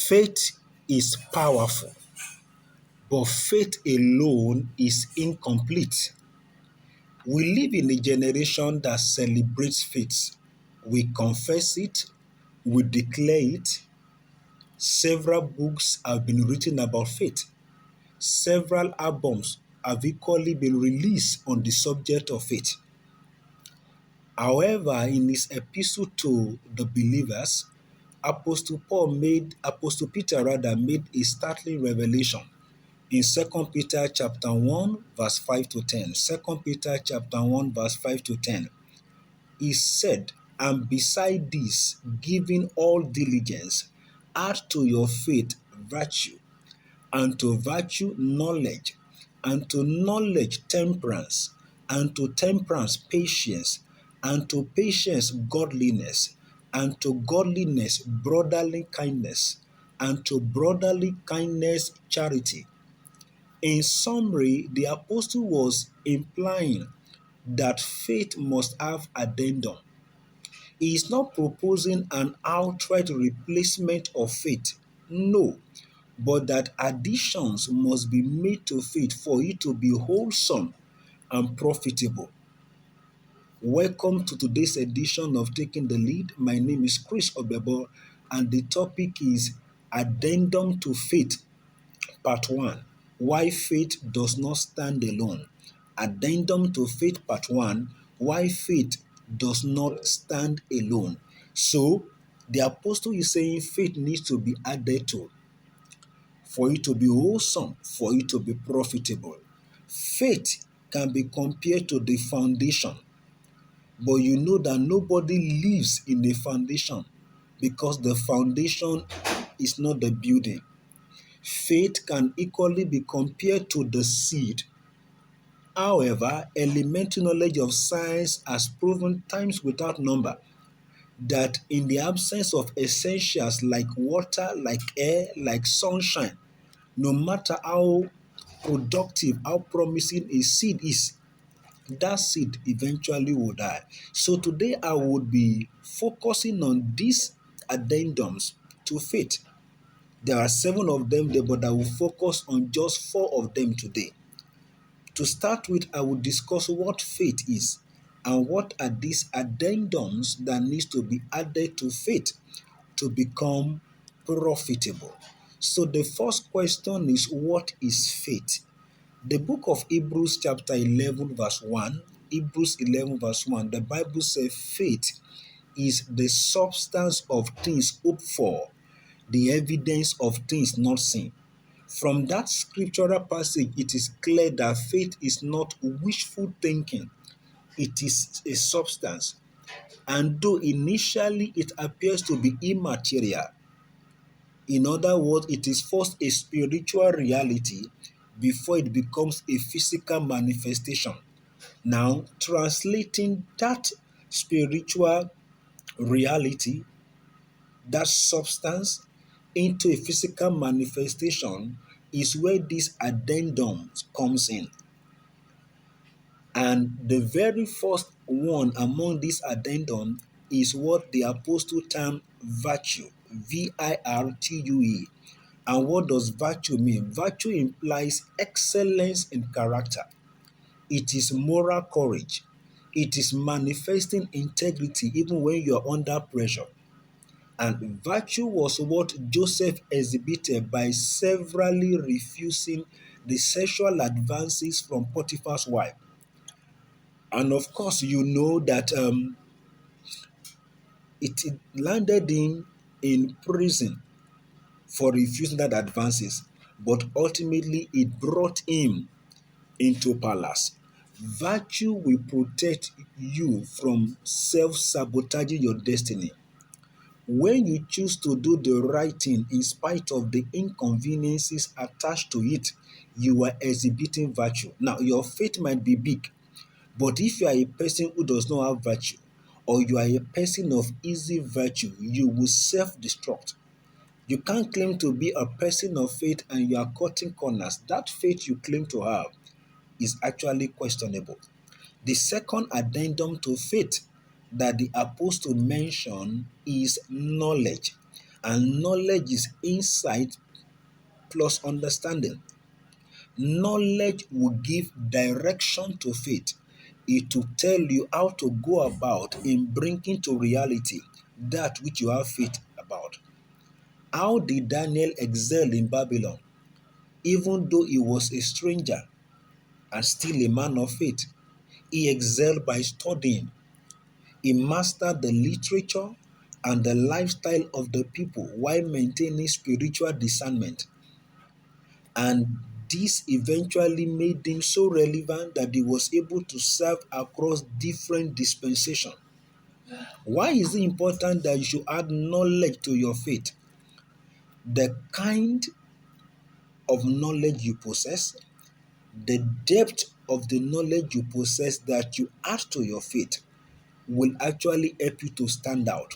Faith is powerful, but faith alone is incomplete. We live in a generation that celebrates faith. We confess it, we declare it. Several books have been written about faith. Several albums have equally been released on the subject of faith. However, in his epistle to the believers, Apostle Peter made a startling revelation in Second Peter chapter 1 verse 5 to 10. 2 Peter chapter 1 verse 5 to 10. He said, "And beside this, giving all diligence, add to your faith virtue, and to virtue knowledge, and to knowledge temperance, and to temperance patience, and to patience godliness, and to godliness brotherly kindness, and to brotherly kindness charity." In summary, the apostle was implying that faith must have addendum. He is not proposing an outright replacement of faith. No, but that additions must be made to faith for it to be wholesome and profitable. Welcome to today's edition of Taking the Lead. My name is Chris Obebo, and the topic is Addendum to Faith, Part 1. Why Faith Does Not Stand Alone. Addendum to Faith, Part 1. Why Faith Does Not Stand Alone. So, the apostle is saying faith needs to be added to for it to be wholesome, for it to be profitable. Faith can be compared to the foundation, but you know that nobody lives in the foundation because the foundation is not the building. Faith can equally be compared to the seed. However, elementary knowledge of science has proven times without number that in the absence of essentials like water, like air, like sunshine, no matter how productive, how promising a seed is, that seed eventually will die. So today I would be focusing on these addendums to faith. There are 7 of them there, but I will focus on just 4 of them today. To start with, I will discuss what faith is and what are these addendums that needs to be added to faith to become profitable. So the first question is, what is faith? The book of Hebrews chapter 11 verse 1, Hebrews 11 verse 1, the Bible says faith is the substance of things hoped for, the evidence of things not seen. From that scriptural passage, it is clear that faith is not wishful thinking. It is a substance. And though initially it appears to be immaterial, in other words, it is first a spiritual reality before it becomes a physical manifestation. Now, translating that spiritual reality, that substance, into a physical manifestation is where this addendum comes in. And the very first one among these addendum is what the apostle termed virtue, virtue. And what does virtue mean? Virtue implies excellence in character. It is moral courage. It is manifesting integrity even when you are under pressure. And virtue was what Joseph exhibited by severally refusing the sexual advances from Potiphar's wife. And of course, you know that it landed him in prison for refusing that advances, but ultimately it brought him into palace. Virtue will protect you from self-sabotaging your destiny. When you choose to do the right thing in spite of the inconveniences attached to it, you are exhibiting virtue. Now, your faith might be big, but if you are a person who does not have virtue, or you are a person of easy virtue, you will self-destruct. You can't claim to be a person of faith and you are cutting corners. That faith you claim to have is actually questionable. The second addendum to faith that the apostle mentioned is knowledge. And knowledge is insight plus understanding. Knowledge will give direction to faith. It will tell you how to go about in bringing to reality that which you have faith about. How did Daniel excel in Babylon, even though he was a stranger and still a man of faith? He excelled by studying. He mastered the literature and the lifestyle of the people while maintaining spiritual discernment. And this eventually made him so relevant that he was able to serve across different dispensations. Why is it important that you should add knowledge to your faith? The kind of knowledge you possess, the depth of the knowledge you possess that you add to your faith will actually help you to stand out.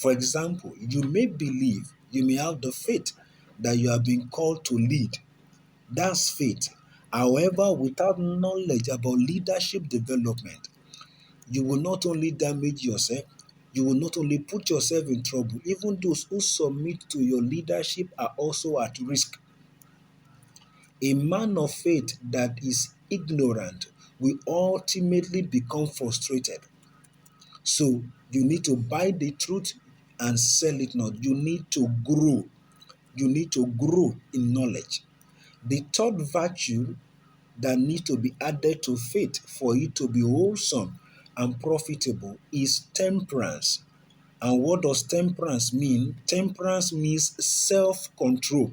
For example, you may believe, you may have the faith that you have been called to lead. That's faith. However, without knowledge about leadership development, you will not only damage yourself, you will not only put yourself in trouble, even those who submit to your leadership are also at risk. A man of faith that is ignorant will ultimately become frustrated. So you need to buy the truth and sell it not. You need to grow. You need to grow in knowledge. The third virtue that needs to be added to faith for it to be wholesome and profitable is temperance. And what does temperance mean? Temperance means self control,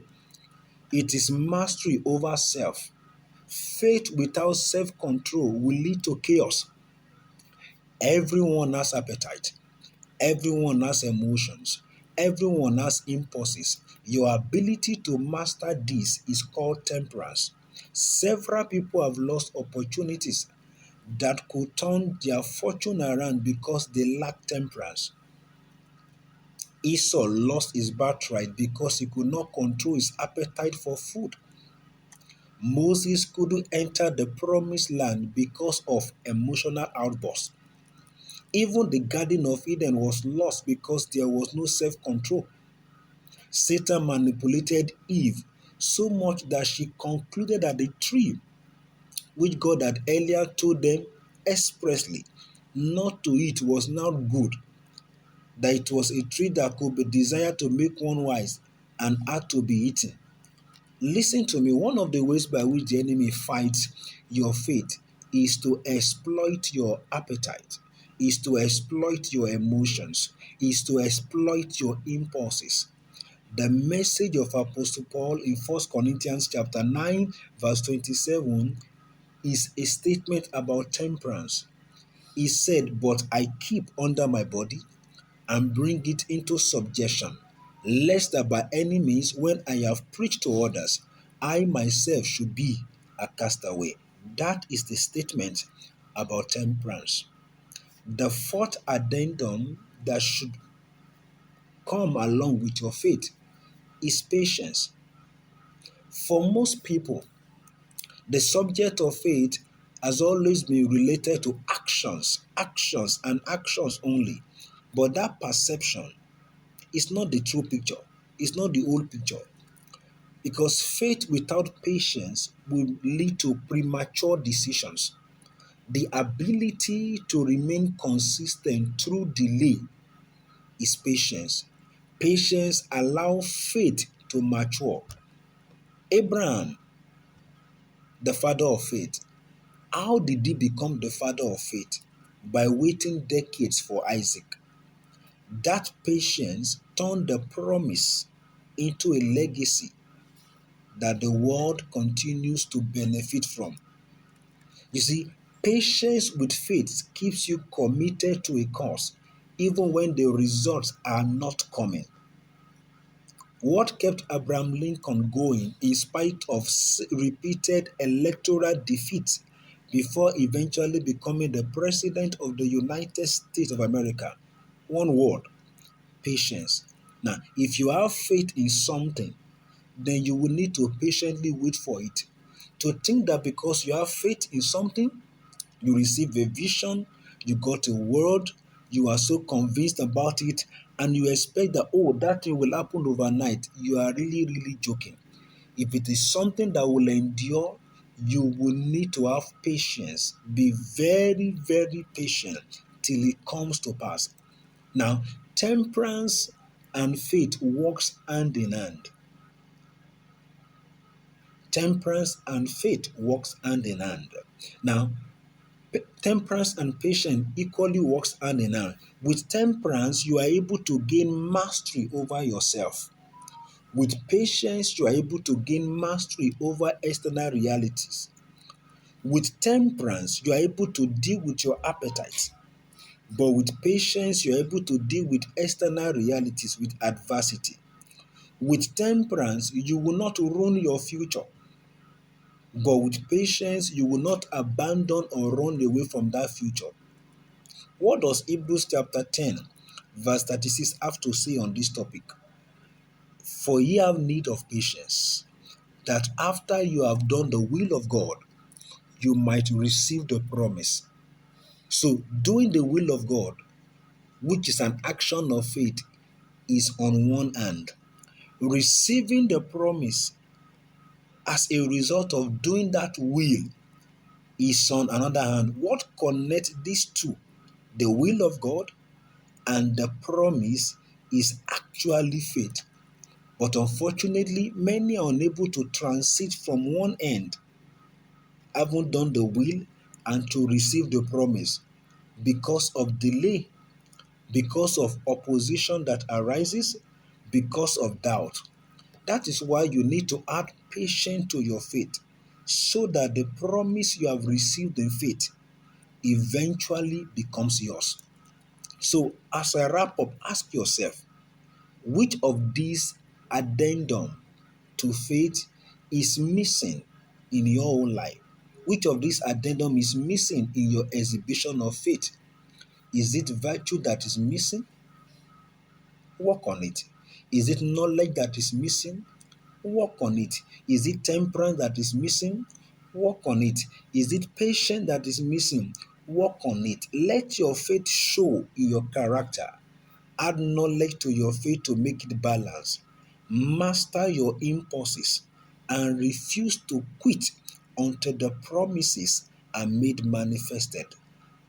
it is mastery over self. Faith without self control will lead to chaos. Everyone has appetite, everyone has emotions, everyone has impulses. Your ability to master this is called temperance. Several people have lost opportunities that could turn their fortune around because they lack temperance. Esau lost his birthright because he could not control his appetite for food. Moses couldn't enter the promised land because of emotional outbursts. Even the Garden of Eden was lost because there was no self control. Satan manipulated Eve so much that she concluded that the tree, which God had earlier told them expressly not to eat, was now good, that it was a tree that could be desired to make one wise and had to be eaten. Listen to me, one of the ways by which the enemy fights your faith is to exploit your appetite, is to exploit your emotions, is to exploit your impulses. The message of Apostle Paul in 1 Corinthians chapter 9, verse 27 is a statement about temperance. He said, "But I keep under my body and bring it into subjection, lest that by any means, when I have preached to others, I myself should be a castaway." That is the statement about temperance. The fourth addendum that should come along with your faith is patience. For most people, the subject of faith has always been related to actions, actions, and actions only. But that perception is not the true picture, it's not the whole picture. Because faith without patience will lead to premature decisions. The ability to remain consistent through delay is patience. Patience allows faith to mature. Abraham, the father of faith, how did he become the father of faith? By waiting decades for Isaac. That patience turned the promise into a legacy that the world continues to benefit from. You see, patience with faith keeps you committed to a cause, even when the results are not coming. What kept Abraham Lincoln going in spite of repeated electoral defeats before eventually becoming the President of the United States of America? One word: patience. Now, if you have faith in something, then you will need to patiently wait for it. To think that because you have faith in something, you receive a vision, you got a word, you are so convinced about it, and you expect that, oh, that thing will happen overnight, you are really, really joking. If it is something that will endure, you will need to have patience. Be very, very patient till it comes to pass. Now, temperance and faith works hand in hand. Temperance and faith works hand in hand. Now, temperance and patience equally works hand in hand. With temperance, you are able to gain mastery over yourself. With patience, you are able to gain mastery over external realities. With temperance, you are able to deal with your appetite. But with patience, you are able to deal with external realities, with adversity. With temperance, you will not ruin your future. But with patience, you will not abandon or run away from that future. What does Hebrews chapter 10, verse 36 have to say on this topic? For ye have need of patience, that after you have done the will of God, you might receive the promise. So, doing the will of God, which is an action of faith, is on one hand. Receiving the promise as a result of doing that will is on another hand. What connects these two, the will of God and the promise, is actually faith. But unfortunately, many are unable to transit from one end, having done the will, and to receive the promise because of delay, because of opposition that arises, because of doubt. That is why you need to add patience to your faith so that the promise you have received in faith eventually becomes yours. So, as I wrap up, ask yourself, which of these addendum to faith is missing in your own life? Which of these addendum is missing in your exhibition of faith? Is it virtue that is missing? Work on it. Is it knowledge that is missing? Work on it. Is it temperance that is missing? Work on it. Is it patience that is missing? Work on it. Let your faith show in your character. Add knowledge to your faith to make it balanced. Master your impulses and refuse to quit until the promises are made manifested.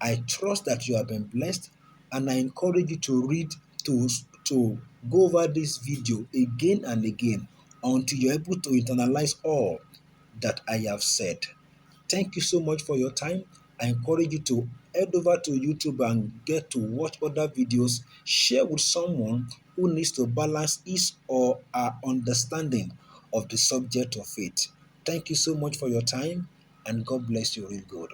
I trust that you have been blessed, and I encourage you to read, to, to go over this video again and again until you're able to internalize all that I have said. Thank you so much for your time. I encourage you to head over to YouTube and get to watch other videos. Share with someone who needs to balance his or her understanding of the subject of faith. Thank you so much for your time, and God bless you real good.